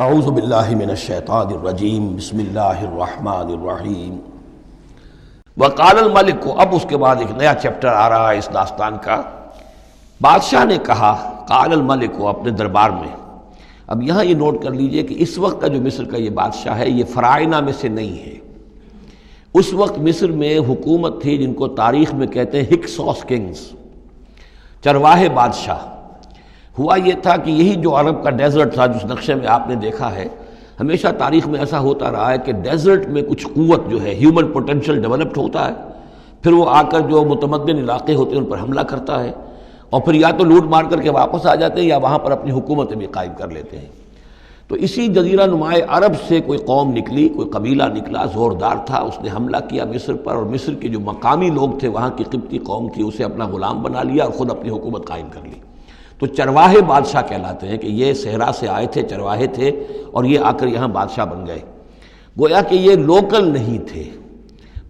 اعوذ باللہ من الشیطان الرجیم بسم اللہ الرحمن الرحیم وقال الملک کو، اب اس کے بعد ایک نیا چیپٹر آ رہا ہے اس داستان کا۔ بادشاہ نے کہا، قال الملک کو اپنے دربار میں۔ اب یہاں یہ نوٹ کر لیجئے کہ اس وقت کا جو مصر کا یہ بادشاہ ہے یہ فرائض میں سے نہیں ہے۔ اس وقت مصر میں حکومت تھی جن کو تاریخ میں کہتے ہیں ہکسوس کنگز، چرواہے بادشاہ۔ ہوا یہ تھا کہ یہی جو عرب کا ڈیزرٹ تھا جس نقشے میں آپ نے دیکھا ہے، ہمیشہ تاریخ میں ایسا ہوتا رہا ہے کہ ڈیزرٹ میں کچھ قوت جو ہے، ہیومن پوٹینشل ڈیولپڈ ہوتا ہے، پھر وہ آ کر جو متمدن علاقے ہوتے ہیں ان پر حملہ کرتا ہے، اور پھر یا تو لوٹ مار کر کے واپس آ جاتے ہیں یا وہاں پر اپنی حکومتیں بھی قائم کر لیتے ہیں۔ تو اسی جزیرہ نمائے عرب سے کوئی قوم نکلی، کوئی قبیلہ نکلا، زوردار تھا، اس نے حملہ کیا مصر پر، اور مصر کے جو مقامی لوگ تھے، وہاں کی قبطی قوم تھی، اسے اپنا غلام بنا لیا اور خود اپنی حکومت قائم کر لی۔ تو چرواہے بادشاہ کہلاتے ہیں کہ یہ صحرا سے آئے تھے، چرواہے تھے، اور یہ آ کر یہاں بادشاہ بن گئے۔ گویا کہ یہ لوکل نہیں تھے،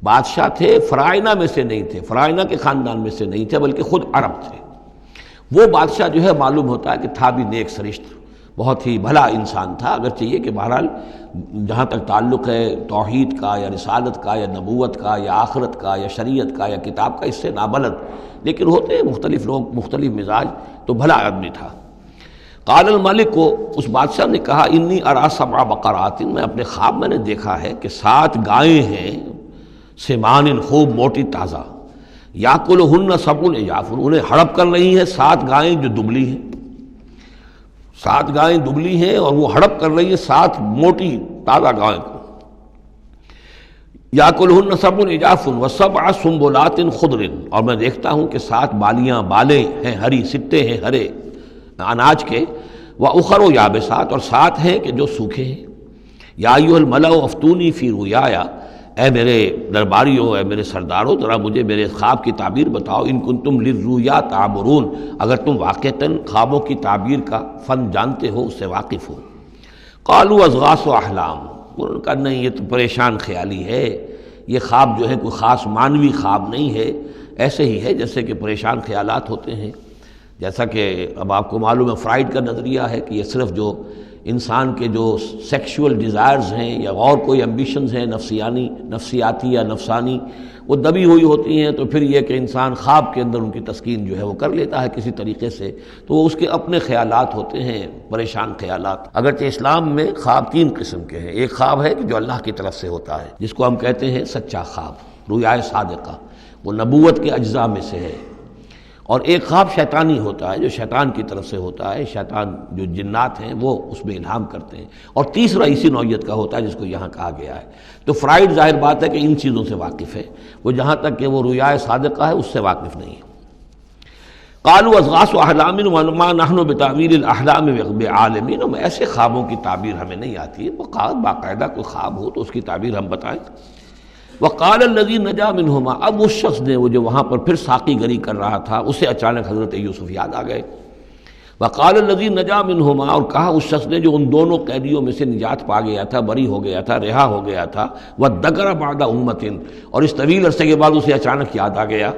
بادشاہ تھے، فرائض میں سے نہیں تھے، فرائض کے خاندان میں سے نہیں تھے، بلکہ خود عرب تھے۔ وہ بادشاہ جو ہے معلوم ہوتا ہے کہ تھا بھی نیک سرشت، بہت ہی بھلا انسان تھا، اگرچہ یہ کہ بہرحال جہاں تک تعلق ہے توحید کا یا رسالت کا یا نبوت کا یا آخرت کا یا شریعت کا یا کتاب کا، اس سے نابلد، لیکن ہوتے ہیں مختلف لوگ، مختلف مزاج، تو بھلا آدمی تھا۔ قال الملک کو، اس بادشاہ نے کہا، انی ارا سبع بقرات، میں اپنے خواب میں نے دیکھا ہے کہ 7 گائیں ہیں، سمان خوب موٹی تازہ، یاکلہن سبع عجاف، انہیں ہڑپ کر رہی ہیں 7 گائیں جو دبلی ہیں، 7 گائیں دبلی ہیں اور وہ ہڑپ کر رہی ہیں 7 موٹی تازہ گائیں کو۔ یاکلہن سبع عجاف وسبع سنبلات خضر، اور میں دیکھتا ہوں کہ 7 بالیاں، بالیں ہیں ہری، سٹے ہیں ہرے اناج کے، واخر یابسات، اور 7 ہیں کہ جو سوکھے ہیں۔ یا ایھا الملأ افتونی فی رؤیایا، اے میرے درباریوں، اے میرے سرداروں، ذرا مجھے میرے خواب کی تعبیر بتاؤ، ان کنتم للرؤیا تعبرون، اگر تم واقعتاً خوابوں کی تعبیر کا فن جانتے ہو، اس سے واقف ہو۔ قالوا اضغاث احلام، انہوں نے کہا نہیں، یہ تو پریشان خیالی ہے، یہ خواب جو ہے کوئی خاص معنوی خواب نہیں ہے، ایسے ہی ہے جیسے کہ پریشان خیالات ہوتے ہیں۔ جیسا کہ اب آپ کو معلوم ہے فرائڈ کا نظریہ ہے کہ یہ صرف جو انسان کے جو سیکشول ڈیزائرز ہیں یا اور کوئی ایمبیشنز ہیں نفسیاتی یا نفسانی، وہ دبی ہوئی ہوتی ہیں، تو پھر یہ کہ انسان خواب کے اندر ان کی تسکین جو ہے وہ کر لیتا ہے کسی طریقے سے، تو وہ اس کے اپنے خیالات ہوتے ہیں، پریشان خیالات۔ اگرچہ اسلام میں خواب 3 قسم کے ہیں۔ ایک خواب ہے کہ جو اللہ کی طرف سے ہوتا ہے، جس کو ہم کہتے ہیں سچا خواب، رؤیا صادقہ، وہ نبوت کے اجزاء میں سے ہے۔ اور ایک خواب شیطانی ہوتا ہے، جو شیطان کی طرف سے ہوتا ہے، شیطان جو جنات ہیں وہ اس میں الہام کرتے ہیں۔ اور تیسرا اسی نوعیت کا ہوتا ہے جس کو یہاں کہا گیا ہے۔ تو فرائڈ ظاہر بات ہے کہ ان چیزوں سے واقف ہے، وہ جہاں تک کہ وہ رؤیا صادقہ ہے اس سے واقف نہیں ہے۔ قالوا اضغاث احلام وما نحن بتاویل الاحلام بعالمین، ایسے خوابوں کی تعبیر ہمیں نہیں آتی ہے، باقاعدہ کوئی خواب ہو تو اس کی تعبیر ہم بتائیں۔ وقال الذی نجا منہما، اب اس شخص نے، وہ جو وہاں پر پھر ساقی گری کر رہا تھا، اسے اچانک حضرت یوسف یاد آ گئے۔ وقال الذی نجا منہما، اور کہا اس شخص نے جو ان دونوں قیدیوں میں سے نجات پا گیا تھا، بری ہو گیا تھا، رہا ہو گیا تھا، وذکر بعد امۃ، اور اس طویل عرصے کے بعد اسے اچانک یاد آ گیا،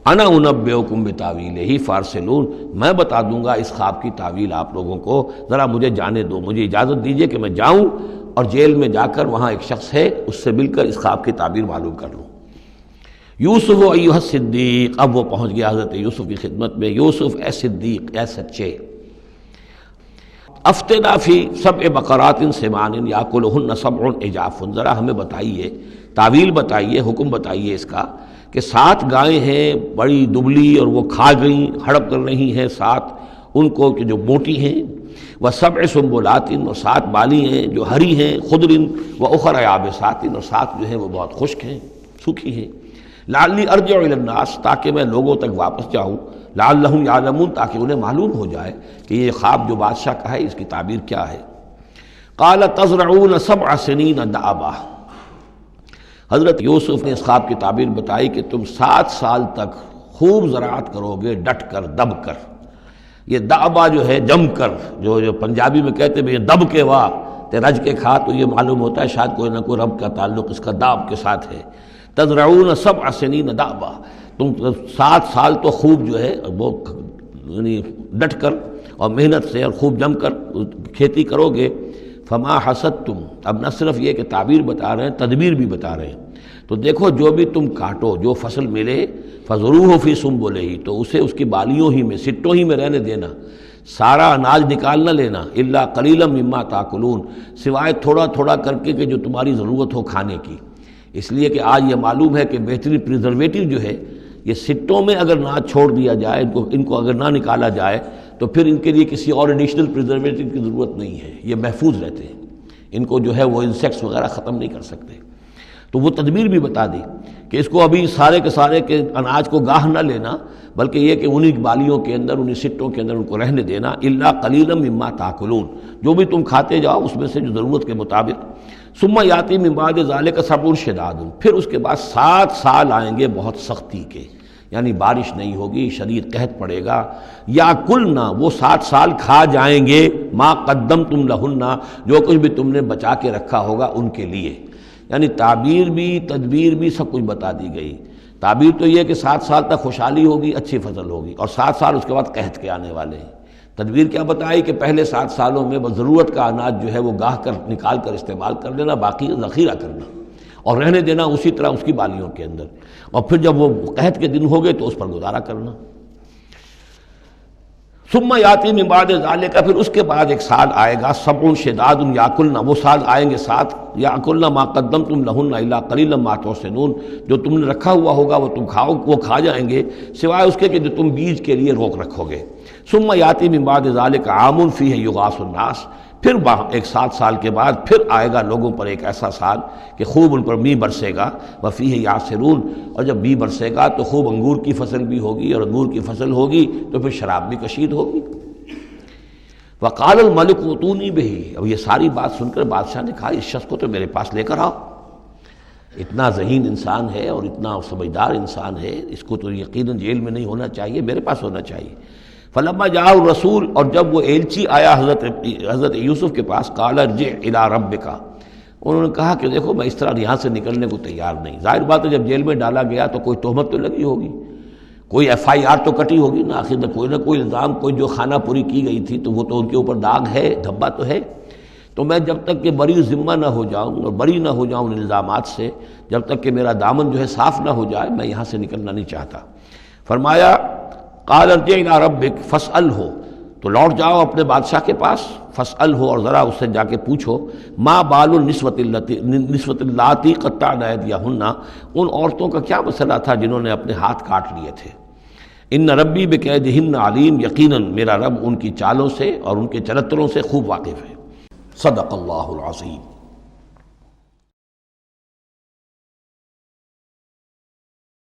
انا انبئکم بتاویلہ فارسلون، میں بتا دوں گا اس خواب کی تعویل آپ لوگوں کو، ذرا مجھے جانے دو، مجھے اجازت دیجئے کہ میں جاؤں اور جیل میں جا کر وہاں ایک شخص ہے اس سے مل کر اس خواب کی تعبیر معلوم کر لوں۔ یوسف ایھا الصدیق، اب وہ پہنچ گیا حضرت یوسف کی خدمت میں۔ یوسف اے صدیق، اے سچے، افتنا فی 7 بقرات سمان یاکلہن 7 عجاف، ذرا ہمیں بتائیے، تعویل بتائیے، حکم بتائیے اس کا کہ 7 گائیں ہیں بڑی دبلی اور وہ کھا گئیں، ہڑپ کر رہی ہیں 7 ان کو کہ جو موٹی ہیں، وسبع سنبلات، اور 7 بالی ہیں جو ہری ہیں، خضر واخر یابسات، اور 7 جو ہیں وہ بہت خشک ہیں، سوکھی ہیں۔ لعلی ارجع الی الناس، تاکہ میں لوگوں تک واپس جاؤں، لعلہم یعلمون، تاکہ انہیں معلوم ہو جائے کہ یہ خواب جو بادشاہ کا ہے اس کی تعبیر کیا ہے۔ قال تزرعون 7 سنین دأبا، حضرت یوسف نے اس خواب کی تعبیر بتائی کہ تم 7 سال تک خوب زراعت کرو گے، ڈٹ کر، دب کر۔ یہ دأبا جو ہے جم کر، جو پنجابی میں کہتے ہیں دب کے واہ تے رج کے کھا، تو یہ معلوم ہوتا ہے شاید کوئی نہ کوئی رب کا تعلق اس کا داب کے ساتھ ہے۔ تزرعون 7 سنین دأبا، تم 7 سال تو خوب جو ہے وہ ڈٹ کر اور محنت سے اور خوب جم کر کھیتی کرو گے۔ فما حسدتم، اب نہ صرف یہ کہ تعبیر بتا رہے ہیں، تدبیر بھی بتا رہے ہیں. تو دیکھو جو بھی تم کاٹو، جو فصل ملے فضروہ فی سنبلہ، تو اسے اس کی بالیوں ہی میں، سٹوں ہی میں رہنے دینا، سارا اناج نکال نہ لینا. الا قلیلا مما تاکلون، سوائے تھوڑا تھوڑا کر کے کہ جو تمہاری ضرورت ہو کھانے کی. اس لیے کہ آج یہ معلوم ہے کہ بہترین پریزرویٹو جو ہے یہ سٹوں میں اگر نہ چھوڑ دیا جائے، ان کو اگر نہ نکالا جائے تو پھر ان کے لیے کسی اور ایڈیشنل پریزرویٹو کی ضرورت نہیں ہے، یہ محفوظ رہتے ہیں، ان کو جو ہے وہ انسیکٹس وغیرہ ختم نہیں کر سکتے. تو وہ تدبیر بھی بتا دی کہ اس کو ابھی سارے کے سارے کے اناج کو گاہ نہ لینا، بلکہ یہ کہ انہی بالیوں کے اندر، انہی سٹوں کے اندر ان کو رہنے دینا. الا قلیلا مما تاکلون، جو بھی تم کھاتے جاؤ اس میں سے جو ضرورت کے مطابق. ثم یاتی من بعد ذلک صبر شداد، پھر اس کے بعد 7 سال آئیں گے بہت سختی کے، یعنی بارش نہیں ہوگی، شدید قحط پڑے گا. یا کلنا، وہ 7 سال کھا جائیں گے، ما قدمتم لہن، جو کچھ بھی تم نے بچا کے رکھا ہوگا ان کے لیے. یعنی تعبیر بھی تدبیر بھی سب کچھ بتا دی گئی. تعبیر تو یہ کہ 7 سال تک خوشحالی ہوگی، اچھی فصل ہوگی، اور 7 سال اس کے بعد قحط کے آنے والے ہیں. تدبیر کیا بتائی کہ پہلے 7 سالوں میں بس ضرورت کا اناج جو ہے وہ گاہ کر نکال کر استعمال کر لینا، باقی ذخیرہ کرنا اور رہنے دینا اسی طرح اس کی بالیوں کے اندر، اور پھر جب وہ قحط کے دن ہو گئے تو اس پر گزارا کرنا. ثم یاتی من بعد ذالک، پھر اس کے بعد ایک سال آئے گا، سبع شداد یاکلن، وہ سال آئیں گے 7، یاکلن ما قدمتم لہن الا قلیلا ما تحسنون، جو تم نے رکھا ہوا ہوگا وہ تم کھاؤ، وہ کھا جائیں گے سوائے اس کے کہ جو تم بیج کے لیے روک رکھو گے. ثم یاتی من بعد ذالک عام فیہ یغاث الناس، پھر ایک 7 سال کے بعد پھر آئے گا لوگوں پر ایک ایسا سال کہ خوب ان پر می برسے گا. وفیہ یعصرون، اور جب می برسے گا تو خوب انگور کی فصل بھی ہوگی، اور انگور کی فصل ہوگی تو پھر شراب بھی کشید ہوگی. وقال الملک اوتونی بہ، اب یہ ساری بات سن کر بادشاہ نے کہا اس شخص کو تو میرے پاس لے کر آؤ، اتنا ذہین انسان ہے اور اتنا سمجھدار انسان ہے، اس کو تو یقیناً جیل میں نہیں ہونا چاہیے، میرے پاس ہونا چاہیے. فلما جاء الرسول، اور جب وہ ایلچی آیا حضرت یوسف کے پاس، قال ارجع الی ربک، انہوں نے کہا کہ دیکھو میں اس طرح یہاں سے نکلنے کو تیار نہیں. ظاہر بات ہے جب جیل میں ڈالا گیا تو کوئی تہمت تو لگی ہوگی، کوئی FIR تو کٹی ہوگی نا، آخر نہ کوئی الزام، کوئی جو خانہ پوری کی گئی تھی تو وہ تو ان کے اوپر داغ ہے، دھبا تو ہے. تو میں جب تک کہ بری ذمہ نہ ہو جاؤں اور بری نہ ہو جاؤں ان الزامات سے، جب تک کہ میرا دامن جو ہے صاف نہ ہو جائے، میں یہاں سے نکلنا نہیں چاہتا. فرمایا قال ارجع الی ربک فاسألہ، تو لوٹ جاؤ اپنے بادشاہ کے پاس، فاسألہ، اور ذرا اس سے جا کے پوچھو، ما بال النسوۃ اللاتی قطعن ایدیہن، ان عورتوں کا کیا مسئلہ تھا جنہوں نے اپنے ہاتھ کاٹ لیے تھے. ان ربی بکیدہن علیم، یقیناً میرا رب ان کی چالوں سے اور ان کے چرتروں سے خوب واقف ہے. صدق اللہ العظیم.